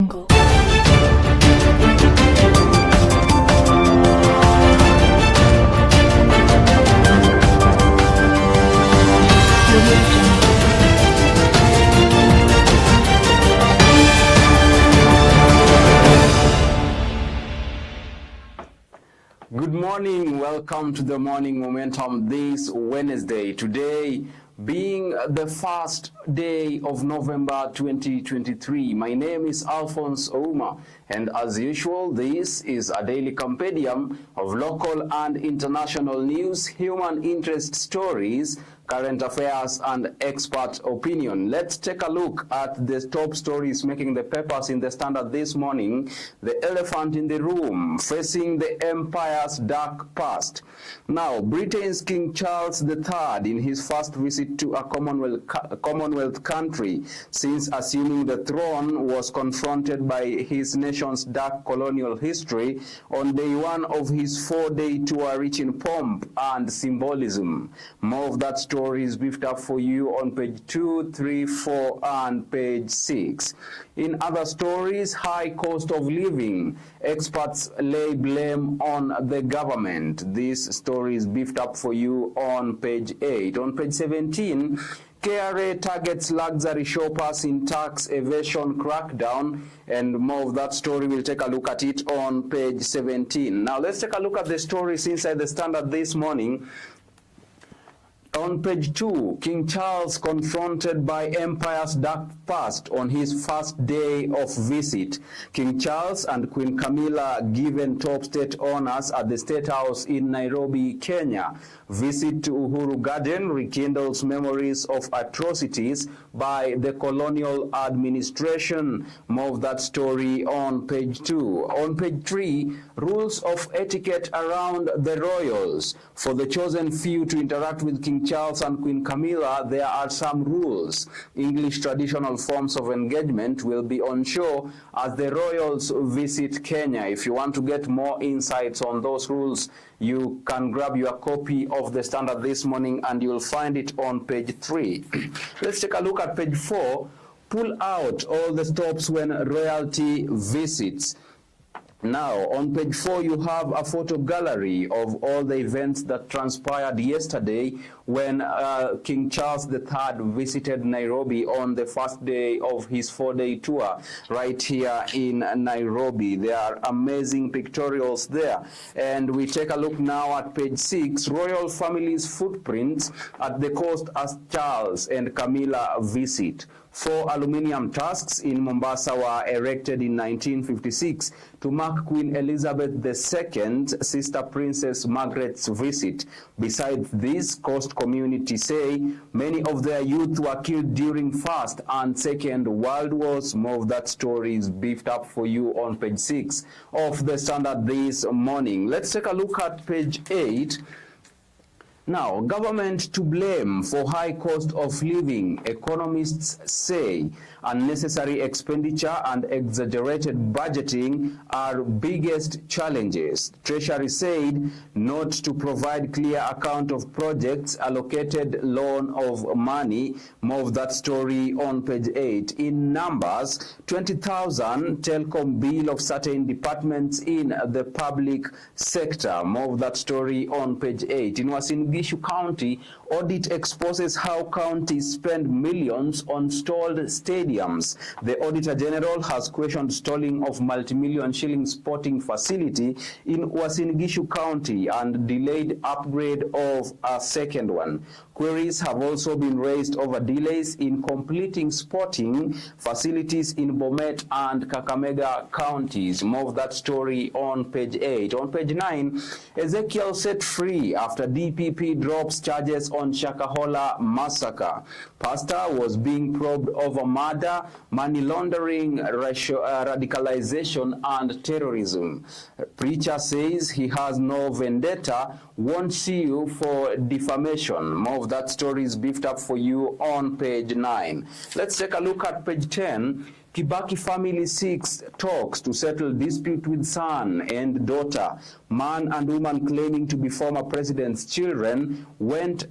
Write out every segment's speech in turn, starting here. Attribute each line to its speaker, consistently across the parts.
Speaker 1: Good morning, welcome to the Morning Momentum this Wednesday. Today being the first day of November 2023. My name is Alfonsoh, and as usual, this is a daily compendium of local and international news, human interest stories, current affairs, and expert opinion. Let's take a look at the top stories making the papers in the Standard this morning. The elephant in the room, facing the empire's dark past. Now, Britain's King Charles III, in his first visit to a Commonwealth country since assuming the throne, was confronted by his nation's dark colonial history on day one of his 4-day tour, rich in pomp and symbolism. More of that story is beefed up for you on page 2, 3, 4, and page 6. In other stories, high cost of living. Experts lay blame on the government. This story is beefed up for you on page 8. On page 17, KRA targets luxury shoppers in tax evasion crackdown, and more of that story, we'll take a look at it on page 17. Now let's take a look at the stories inside the Standard this morning. On page 2, King Charles confronted by Empire's dark past on his first day of visit. King Charles and Queen Camilla given top state honors at the State House in Nairobi, Kenya. Visit to Uhuru Garden rekindles memories of atrocities by the colonial administration. More of that story on page 2. On page 3, rules of etiquette around the royals. For the chosen few to interact with King Charles and Queen Camilla, there are some rules. English traditional forms of engagement will be on show as the royals visit Kenya. If you want to get more insights on those rules, you can grab your copy of the Standard this morning and you'll find it on page 3. Let's take a look at page 4. Pull out all the stops when royalty visits. Now, on page 4, you have a photo gallery of all the events that transpired yesterday when King Charles III visited Nairobi on the first day of his 4-day tour right here in Nairobi. There are amazing pictorials there. And we take a look now at page 6, royal family's footprints at the coast as Charles and Camilla visit. 4 aluminium tusks in Mombasa were erected in 1956 to mark Queen Elizabeth II's sister Princess Margaret's visit. Besides this, Coast community say many of their youth were killed during First and Second World Wars. More of that story is beefed up for you on page 6 of the Standard this morning. Let's take a look at page 8. Now, government to blame for high cost of living, economists say. Unnecessary expenditure and exaggerated budgeting are biggest challenges. Treasury said not to provide clear account of projects allocated loan of money. More of that story on page 8. In numbers, 20,000 telecom bill of certain departments in the public sector. More of that story on page 8. In Uasin Gishu County, audit exposes how counties spend millions on stalled stadiums. The Auditor General has questioned stalling of multi-million shilling sporting facility in Uasin Gishu County and delayed upgrade of a second one. Queries have also been raised over delays in completing sporting facilities in Bomet and Kakamega counties. More of that story on page 8. On page 9, Ezekiel set free after DPP drops charges on Shakahola massacre. Pastor was being probed over murder, money laundering, radicalization, and terrorism. Preacher says he has no vendetta, won't sue for defamation. More of that story is beefed up for you on page 9. Let's take a look at page 10. Kibaki family seeks talks to settle dispute with son and daughter. Man and woman claiming to be former president's children want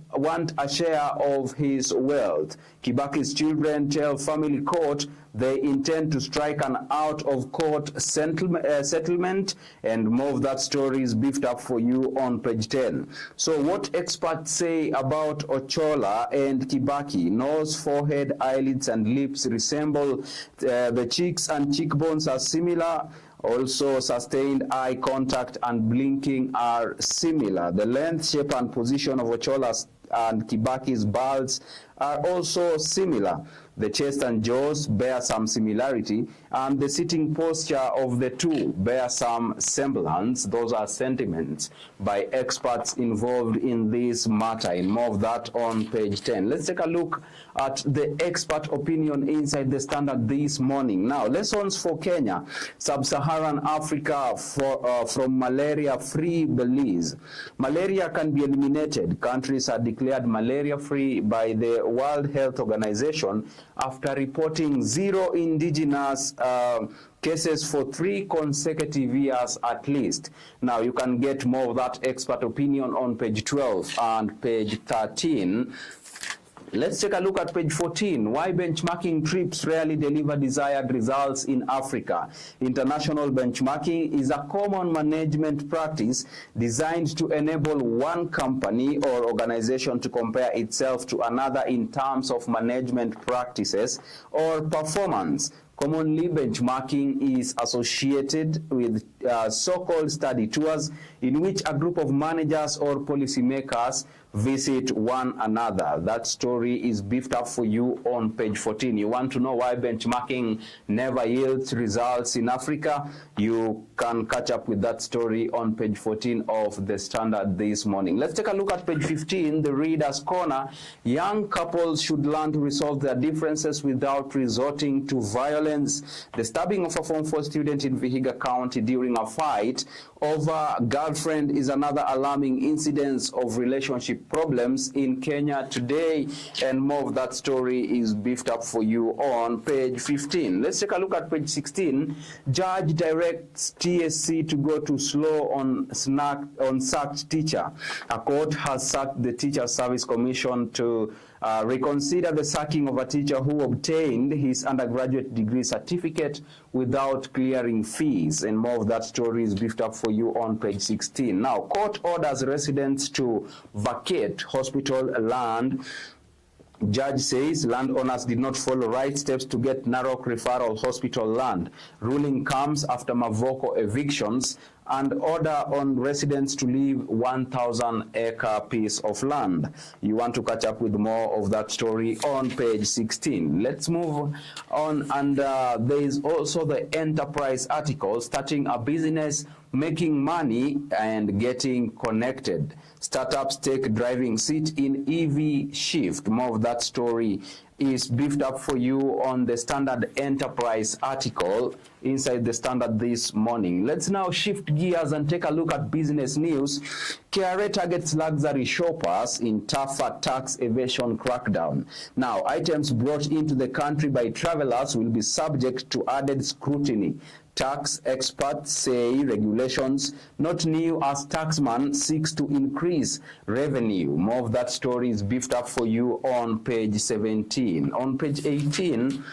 Speaker 1: a share of his wealth. Kibaki's children tell family court they intend to strike an out-of-court settlement, and more of that story is beefed up for you on page 10. So what experts say about Ochola and Kibaki: nose, forehead, eyelids, and lips resemble. The cheeks and cheekbones are similar. Also, sustained eye contact and blinking are similar. The length, shape, and position of Ochola's and Kibaki's bulbs are also similar. The chest and jaws bear some similarity, and the sitting posture of the two bear some semblance. Those are sentiments by experts involved in this matter, and more of that on page 10. Let's take a look at the expert opinion inside the Standard this morning. Now, lessons for Kenya, Sub-Saharan Africa from malaria-free Belize. Malaria can be eliminated. Countries are declared malaria-free by the World Health Organization after reporting 0 indigenous cases for 3 consecutive years at least. Now, you can get more of that expert opinion on page 12 and page 13. Let's take a look at page 14. Why benchmarking trips rarely deliver desired results in Africa. International benchmarking is a common management practice designed to enable one company or organization to compare itself to another in terms of management practices or performance. Commonly, benchmarking is associated with so-called study tours in which a group of managers or policymakers visit one another. That story is beefed up for you on page 14. You want to know why benchmarking never yields results in Africa? You can catch up with that story on page 14 of the Standard this morning. Let's take a look at page 15, the Reader's Corner. Young couples should learn to resolve their differences without resorting to violence. The stabbing of a Form 4 student in Vihiga County during a fight over girlfriend is another alarming incidence of relationship problems in Kenya today, and more of that story is beefed up for you on page 15. Let's take a look at page 16. Judge directs TSC to go to slow on sacked teacher. A court has sacked the Teacher Service Commission to reconsider the sacking of a teacher who obtained his undergraduate degree certificate without clearing fees, and more of that story is beefed up for you on page 16. Now, court orders residents to vacate hospital land. Judge says landowners did not follow right steps to get Narok Referral Hospital land. Ruling comes after Mavoko evictions and order on residents to leave 1,000-acre piece of land. You want to catch up with more of that story on page 16. Let's move on, and there is also the Enterprise article, starting a business, making money and getting connected. Startups take driving seat in EV shift. More of that story is beefed up for you on the Standard Enterprise article inside the Standard this morning. Let's now shift gears and take a look at business news. KRA targets luxury shoppers in tougher tax evasion crackdown. Now, items brought into the country by travelers will be subject to added scrutiny. Tax experts say regulations not new as taxman seeks to increase revenue. More of that story is beefed up for you on page 17. On page 18,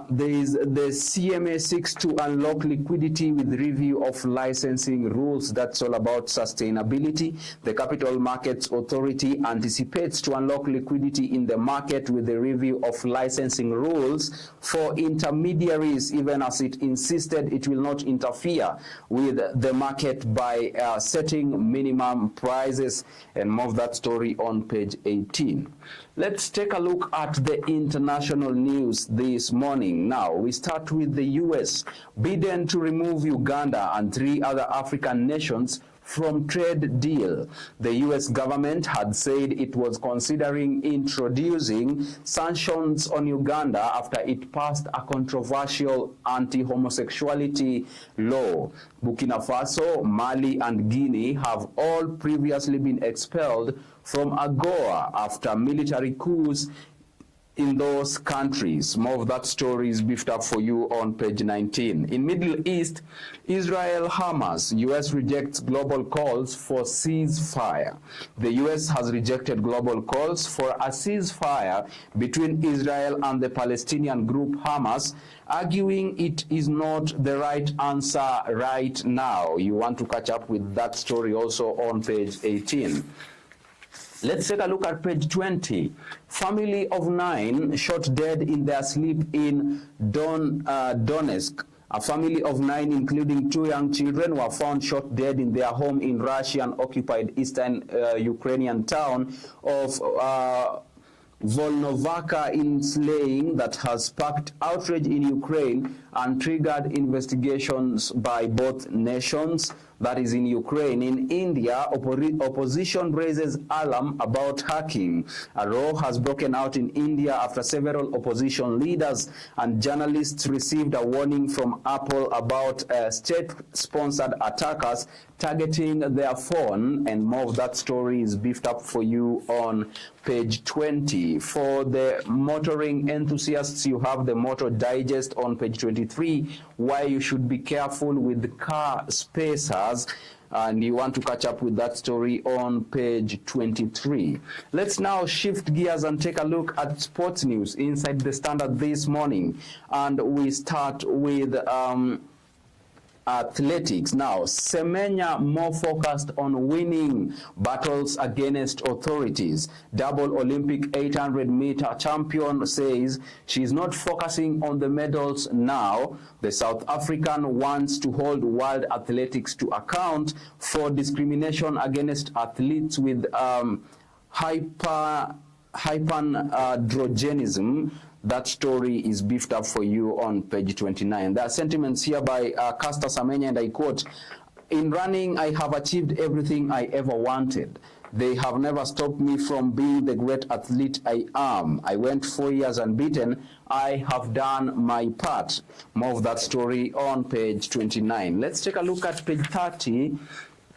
Speaker 1: there is the CMA seeks to unlock liquidity with review of licensing rules. That's all about sustainability. The Capital Markets Authority anticipates to unlock liquidity in the market with the review of licensing rules for intermediaries, even as it insisted it will not interfere with the market by setting minimum prices. And more of that story on page 18. Let's take a look at the international news this morning. Now, we start with the U.S. bidding to remove Uganda and 3 other African nations from trade deal. The U.S. government had said it was considering introducing sanctions on Uganda after it passed a controversial anti-homosexuality law. Burkina Faso, Mali, and Guinea have all previously been expelled from AGOA after military coups in those countries. More of that story is beefed up for you on page 19. In Middle East, Israel Hamas, US rejects global calls for ceasefire. The US has rejected global calls for a ceasefire between Israel and the Palestinian group Hamas, arguing it is not the right answer right now. You want to catch up with that story also on page 18. Let's take a look at page 20. Family of 9 shot dead in their sleep in Donetsk. A family of 9, including 2 young children, were found shot dead in their home in Russian-occupied eastern Ukrainian town of Volnovaka, in slaying that has sparked outrage in Ukraine and triggered investigations by both nations. That is in Ukraine. In India, opposition raises alarm about hacking. A row has broken out in India after several opposition leaders and journalists received a warning from Apple about state-sponsored attackers targeting their phone, and more of that story is beefed up for you on page 20. For the motoring enthusiasts, you have the Motor Digest on page 23, why you should be careful with car spacers, and you want to catch up with that story on page 23. Let's now shift gears and take a look at sports news inside the Standard this morning, and we start with athletics. Now, Semenya more focused on winning battles against authorities. Double Olympic 800-meter champion says she's not focusing on the medals now. The South African wants to hold world athletics to account for discrimination against athletes with hyperandrogenism. That story is beefed up for you on page 29. There are sentiments here by Caster Semenya, and I quote, "In running, I have achieved everything I ever wanted. They have never stopped me from being the great athlete I am. I went 4 years unbeaten. I have done my part." More of that story on page 29. Let's take a look at page 30.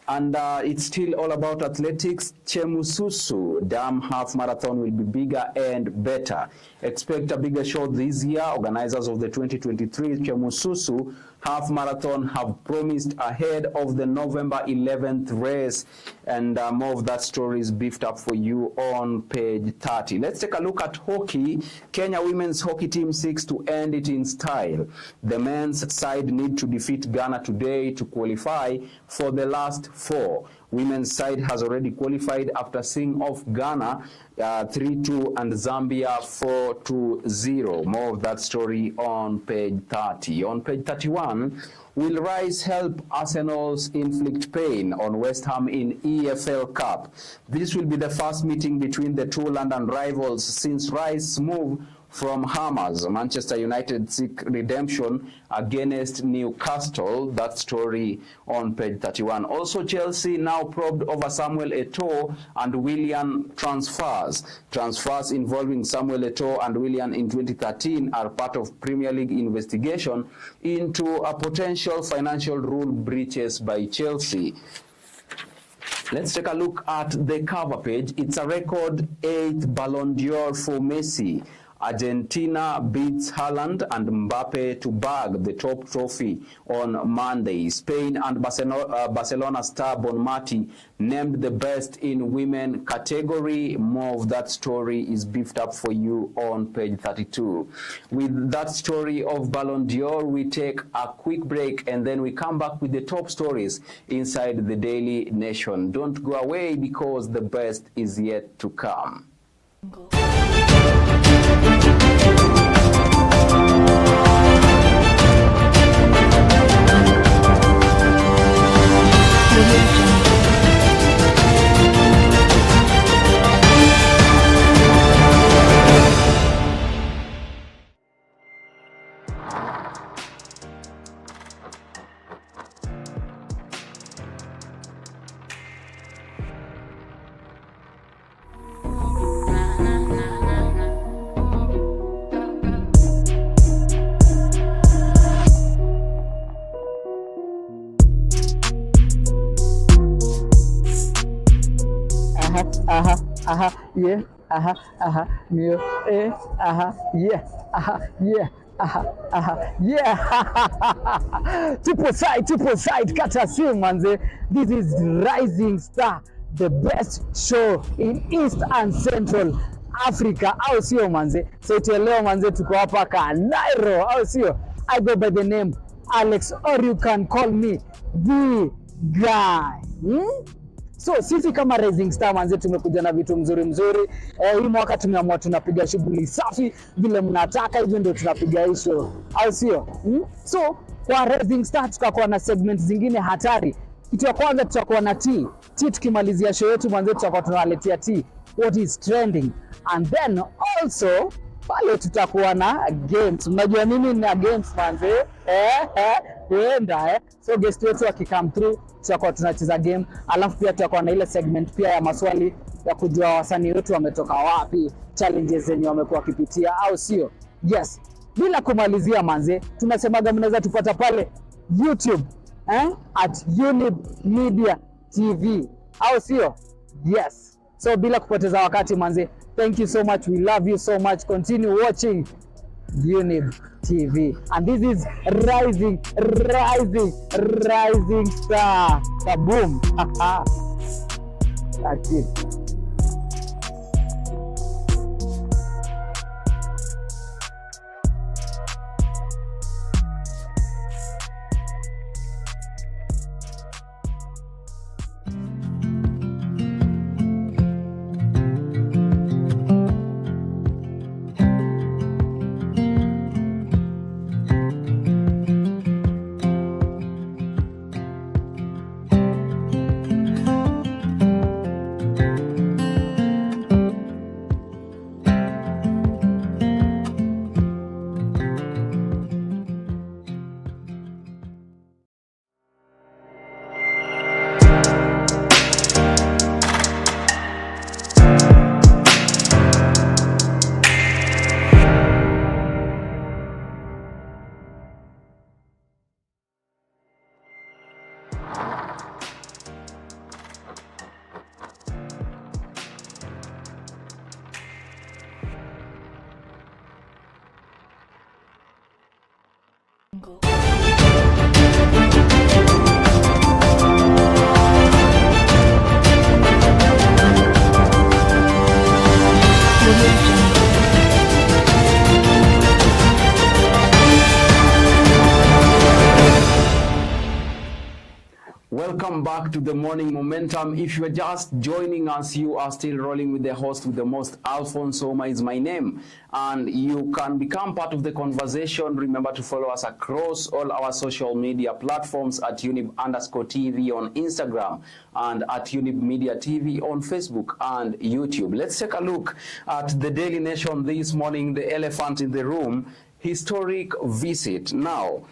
Speaker 1: And it's still all about athletics. Chemususu Dam Half Marathon will be bigger and better. Expect a bigger show this year. Organizers of the 2023 Chemususu Half Marathon have promised ahead of the November 11th race. And more of that story is beefed up for you on page 30. Let's take a look at hockey. Kenya women's hockey team seeks to end it in style. The men's side need to defeat Ghana today to qualify for the last 4. Women's side has already qualified after seeing off Ghana 3-2 and Zambia 4-0. More of that story on page 30. On page 31, will Rice help Arsenal's inflict pain on West Ham in EFL Cup? This will be the first meeting between the two London rivals since Rice's move from Hammers. Manchester United seek redemption against Newcastle. That story on page 31. Also, Chelsea now probed over Samuel Eto'o and Willian transfers. Transfers involving Samuel Eto'o and Willian in 2013 are part of Premier League investigation into a potential financial rule breaches by Chelsea. Let's take a look at the cover page. It's a record 8th Ballon d'Or for Messi. Argentina beats Haaland and Mbappe to bag the top trophy on Monday. Spain and Barcelona star Bonmati named the best in women category. More of that story is beefed up for you on page 32. With that story of Ballon d'Or, we take a quick break and then we come back with the top stories inside the Daily Nation. Don't go away because the best is yet to come.
Speaker 2: yeah, Mio, yeah, yeah. Yeah. Triple side, kata simu manze. This is Rising Star, the best show in East and Central Africa, au sio manze? So leo manze tuko hapa Kanairo, au sio? I go by the name Alex, or you can call me the guy. So sisi kama Rising Star manze tumekuja na vitu mzuri. Hii mwaka tumeamua tunapiga shughuli safi vile mnataka, hivyo ndio tunapiga hii show, au sio? So kwa Rising Star tutakuwa na segment zingine hatari. Kitu ya kwanza tutakuwa na tea. Tukimalizia show yetu manze tutakuwa tunawaletea tea, what is trending, and then also pale tutakuwa na games. Unajua mimi na games manze, so guest wetu akikam through tutakuwa tunacheza game, alafu pia tutakuwa na ile segment pia ya maswali ya kujua wasanii wetu wametoka wapi, challenges zenye wamekuwa wakipitia, au sio? Yes. Bila kumalizia manze, tunasemaga mnaweza tupata pale YouTube at Younib Media TV, au sio? Yes. So bila kupoteza wakati manze, thank you so much, we love you so much, continue watching Younib TV, and this is Rising Star. Kaboom. That's it.
Speaker 1: Welcome back to the Morning Momentum. If you are just joining us, you are still rolling with the host with the most. Alfonsoh is my name, and you can become part of the conversation. Remember to follow us across all our social media platforms at Younib_TV on Instagram and at Younib Media TV on Facebook and YouTube. Let's take a look at the Daily Nation this morning, the elephant in the room. Historic visit. Now,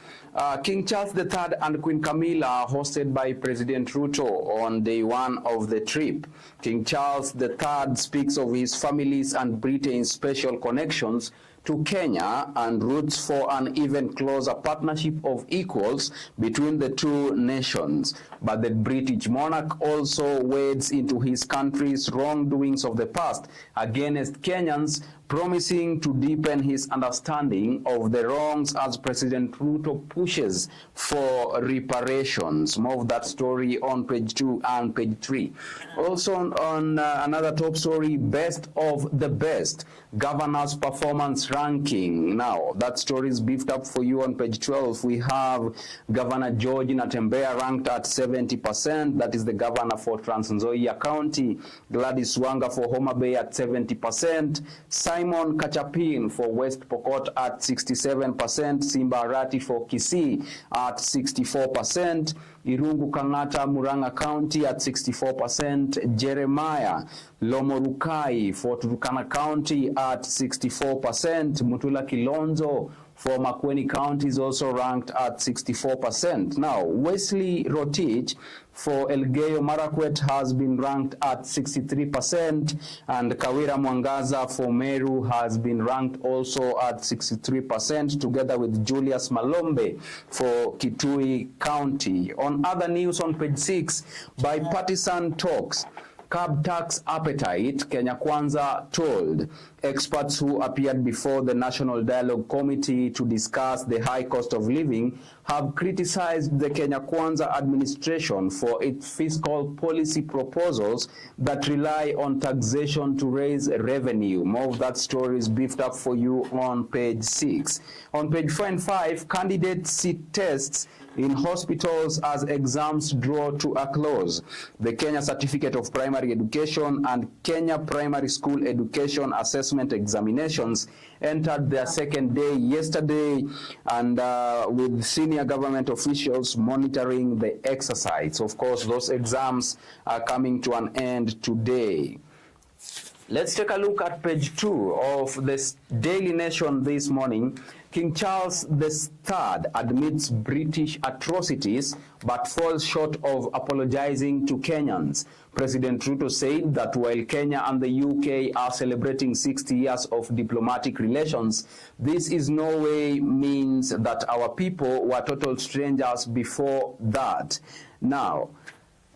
Speaker 1: King Charles III and Queen Camilla hosted by President Ruto on day one of the trip. King Charles III speaks of his family's and Britain's special connections to Kenya and roots for an even closer partnership of equals between the two nations. But the British monarch also wades into his country's wrongdoings of the past against Kenyans, promising to deepen his understanding of the wrongs as President Ruto pushes for reparations. More of that story on page 2 and page 3. Also on another top story, best of the best, governor's performance ranking. Now, that story is beefed up for you on page 12. We have Governor George Natembeya ranked at 70%. That is the governor for Trans Nzoia County. Gladys Wanga for Homa Bay at 70%. Simon Kachapin for West Pokot at 67%. Simba Arati for Kisii at 64%. Irungu Kangata Murang'a County at 64%. Jeremiah Lomorukai for Turkana County at 64%. Mutula Kilonzo for Makueni County is also ranked at 64%. Now, Wesley Rotich for Elgeyo Marakwet has been ranked at 63%, and Kavira Mwangaza for Meru has been ranked also at 63%, together with Julius Malombe for Kitui County. On other news on page 6, bipartisan talks. curb tax appetite, Kenya Kwanza told. Experts who appeared before the National Dialogue Committee to discuss the high cost of living have criticized the Kenya Kwanza administration for its fiscal policy proposals that rely on taxation to raise revenue. More of that story is beefed up for you on page 6. On page 4 and 5, candidates sit tests in hospitals as exams draw to a close. The Kenya Certificate of Primary Education and Kenya Primary School Education Assessment Examinations entered their second day yesterday, and with senior government officials monitoring the exercise. Of course, those exams are coming to an end today. Let's take a look at page 2 of this Daily Nation this morning. King Charles III admits British atrocities but falls short of apologizing to Kenyans. President Ruto said that while Kenya and the UK are celebrating 60 years of diplomatic relations, this is no way means that our people were total strangers before that. Now,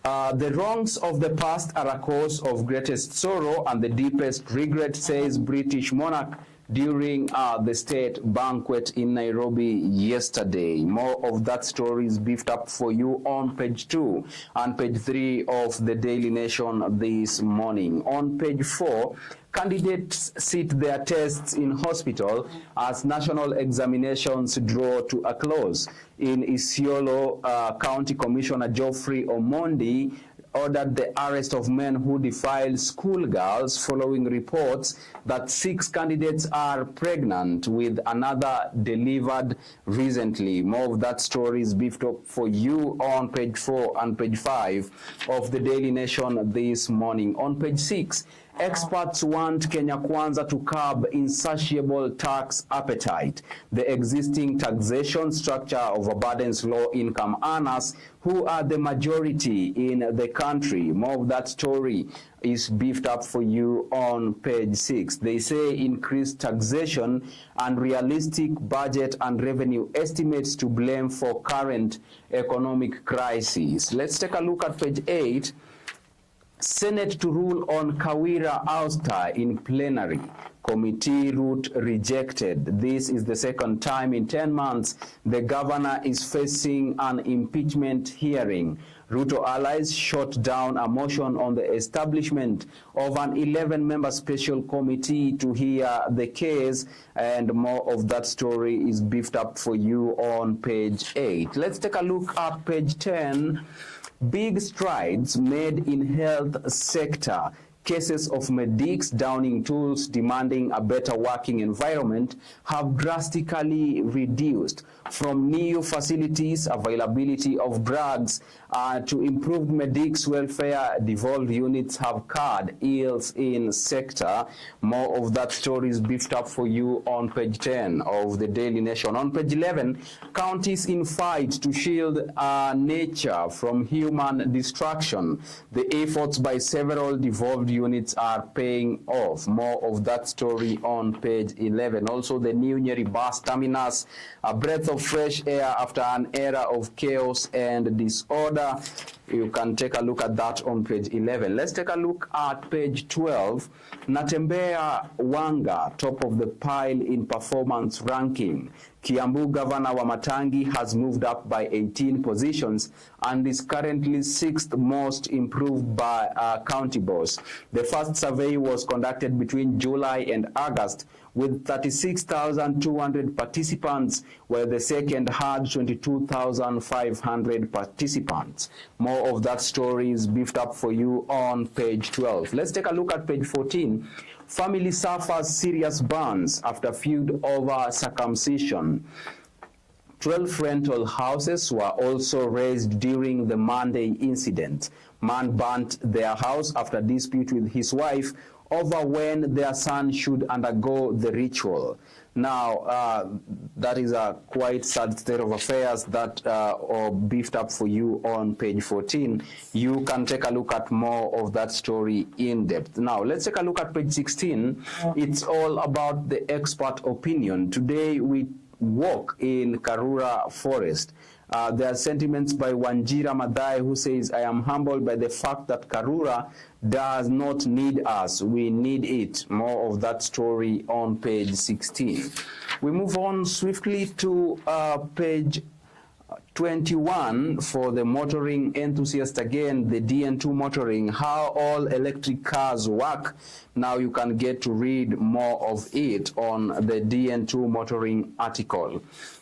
Speaker 1: the wrongs of the past are a cause of greatest sorrow and the deepest regret, says British monarch during the state banquet in Nairobi yesterday. More of that story is beefed up for you on page 2 and page 3 of the Daily Nation this morning. On page 4, candidates sit their tests in hospital as national examinations draw to a close. In Isiolo, County Commissioner Geoffrey Omondi ordered the arrest of men who defiled schoolgirls following reports that 6 candidates are pregnant, with another delivered recently. More of that story is beefed up for you on page 4 and page 5 of the Daily Nation this morning. On page 6, experts want Kenya Kwanza to curb insatiable tax appetite. The existing taxation structure overburdens low-income earners who are the majority in the country. More of that story is beefed up for you on page 6. They say increased taxation and realistic budget and revenue estimates to blame for current economic crisis. Let's take a look at page 8. Senate to rule on Kavira ouster in plenary. Committee route rejected. This is the second time in 10 months the governor is facing an impeachment hearing. Ruto allies shot down a motion on the establishment of an 11-member special committee to hear the case, and more of that story is beefed up for you on page 8. Let's take a look at page 10. Big strides made in health sector. Cases of medics downing tools demanding a better working environment have drastically reduced. From new facilities, availability of drugs, to improved medics welfare, devolved units have curbed ills in sector. More of that story is beefed up for you on page 10 of the Daily Nation. On page 11, counties in fight to shield nature from human destruction. The efforts by several devolved units are paying off. More of that story on page 11. Also, the new Nyeri bus terminus, a breath of fresh air after an era of chaos and disorder. You can take a look at that on page 11. Let's take a look at page 12. Natembea Wanga, top of the pile in performance ranking. Kiambu Governor Wamatangi has moved up by 18 positions and is currently 6th most improved by county boss. The first survey was conducted between July and August with 36,200 participants, while the second had 22,500 participants. More of that story is beefed up for you on page 12. Let's take a look at page 14. Family suffers serious burns after feud over circumcision. 12 rental houses were also razed during the Monday incident. Man burnt their house after dispute with his wife over when their son should undergo the ritual. Now, that is a quite sad state of affairs that are beefed up for you on page 14. You can take a look at more of that story in depth. Now, let's take a look at page 16. It's all about the expert opinion. Today, we walk in Karura Forest. There are sentiments by Wanjira Madai, who says, I am humbled by the fact that Karura does not need us. We need it. More of that story on page 16. We move on swiftly to page 21 for the motoring enthusiast. Again, the DN2 motoring, how all electric cars work. Now you can get to read more of it on the DN2 motoring article.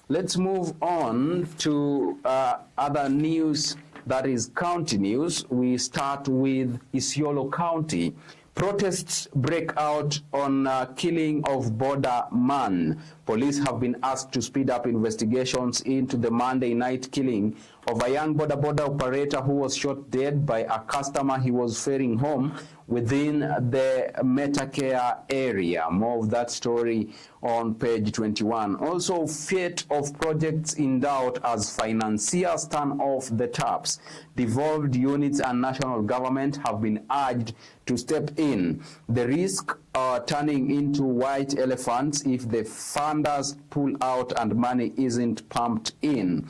Speaker 1: Let's move on to other news, that is county news. We start with Isiolo County. Protests break out on killing of border man. Police have been asked to speed up investigations into the Monday night killing of a young border operator who was shot dead by a customer he was ferrying home within the Metacare area. More of that story on page 21. Also, fate of projects in doubt as financiers turn off the taps. Devolved units and national government have been urged to step in. The risk turning into white elephants if the funders pull out and money isn't pumped in.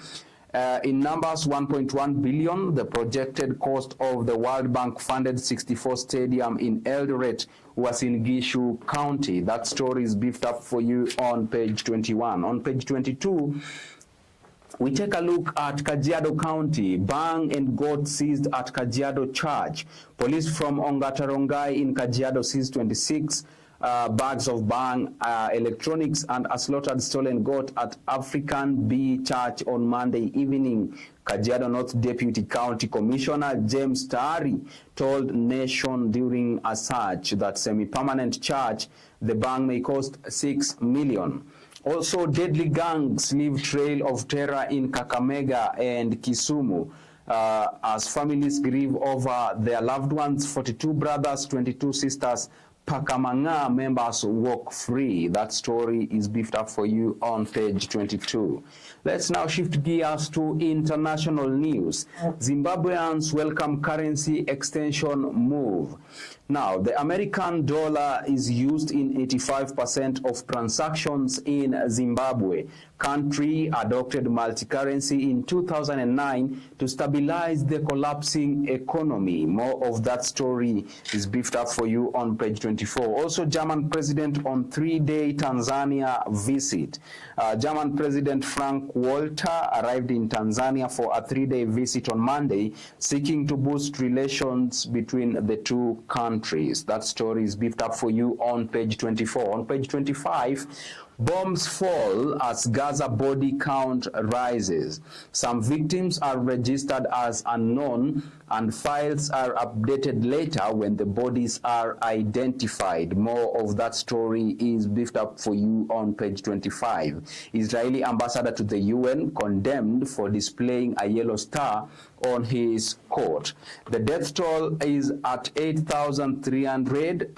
Speaker 1: In numbers, 1.1 billion, the projected cost of the World Bank funded 64 stadium in Eldoret was in Gishu County. That story is beefed up for you on page 21. On page 22, we take a look at Kajiado County. Bang and goat seized at Kajiado Church. Police from Ongatarongai in Kajiado seized 26 bags of bang, electronics, and a slaughtered stolen goat at African B Church on Monday evening. Kajiado North Deputy County Commissioner James Tari told Nation during a search that semi-permanent church, the bang may cost 6 million. Also, deadly gangs leave trail of terror in Kakamega and Kisumu. As families grieve over their loved ones, 42 brothers, 22 sisters, Pakamanga members walk free. That story is beefed up for you on page 22. Let's now shift gears to international news. Zimbabweans welcome currency extension move. Now, the American dollar is used in 85% of transactions in Zimbabwe. Country adopted multi-currency in 2009 to stabilize the collapsing economy. More of that story is beefed up for you on page 24. Also, German president on 3-day Tanzania visit. German President Frank Walter arrived in Tanzania for a 3-day visit on Monday, seeking to boost relations between the two countries. That story is beefed up for you on page 24. On page 25, bombs fall as Gaza body count rises. Some victims are registered as unknown and files are updated later when the bodies are identified. More of that story is beefed up for you on page 25. Israeli ambassador to the UN condemned for displaying a yellow star on his coat. The death toll is at 8,300.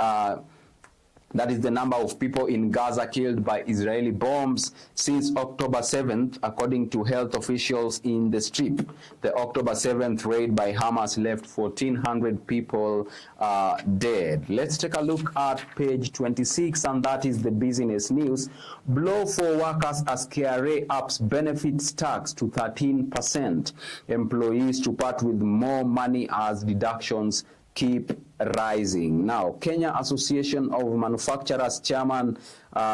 Speaker 1: That is the number of people in Gaza killed by Israeli bombs since October 7th, according to health officials in the Strip. The October 7th raid by Hamas left 1,400 people dead. Let's take a look at page 26, and that is the business news. Blow for workers as KRA ups benefits tax to 13%. Employees to part with more money as deductions keep rising. Now, Kenya Association of Manufacturers chairman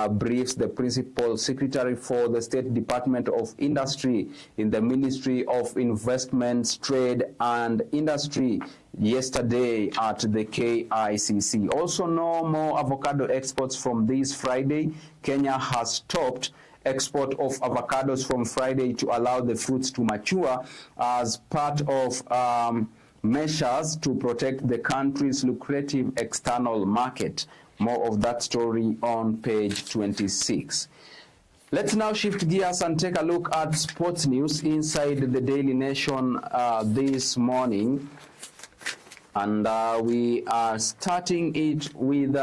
Speaker 1: briefs the principal secretary for the State Department of Industry in the Ministry of Investments, Trade and Industry yesterday at the KICC. Also, no more avocado exports from this Friday. Kenya has stopped export of avocados from Friday to allow the fruits to mature as part of measures to protect the country's lucrative external market. More of that story on page 26. Let's now shift gears and take a look at sports news inside the Daily Nation this morning. And we are starting it with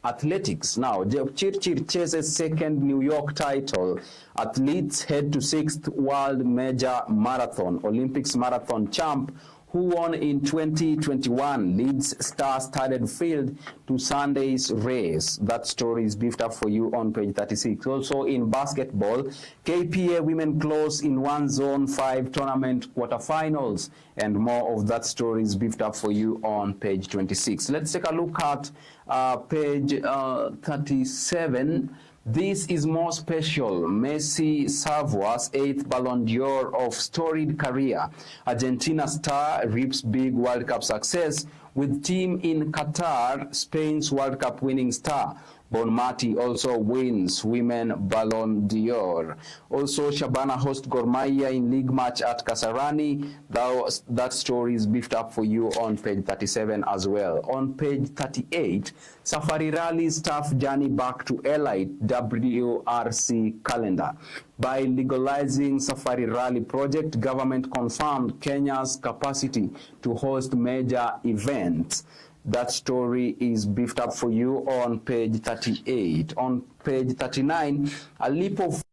Speaker 1: athletics. Now, Chirchir chases second New York title. Athletes head to 6th World Major Marathon. Olympics marathon champ who won in 2021, leads star-studded field to Sunday's race. That story is beefed up for you on page 36. Also in basketball, KPA women close in one Zone 5 tournament quarterfinals, and more of that story is beefed up for you on page 26. Let's take a look at page 37. This is more special. Messi Savoi's 8th Ballon d'Or of storied career. Argentina star reaps big World Cup success with team in Qatar. Spain's World Cup winning star Bonmati also wins Women Ballon d'Or. Also, Shabana host Gor Mahia in league match at Kasarani. That story is beefed up for you on page 37 as well. On page 38, Safari Rally's tough journey back to elite WRC calendar. By legalizing Safari Rally project, government confirmed Kenya's capacity to host major events. That story is beefed up for you on page 38. On page 39, a leap of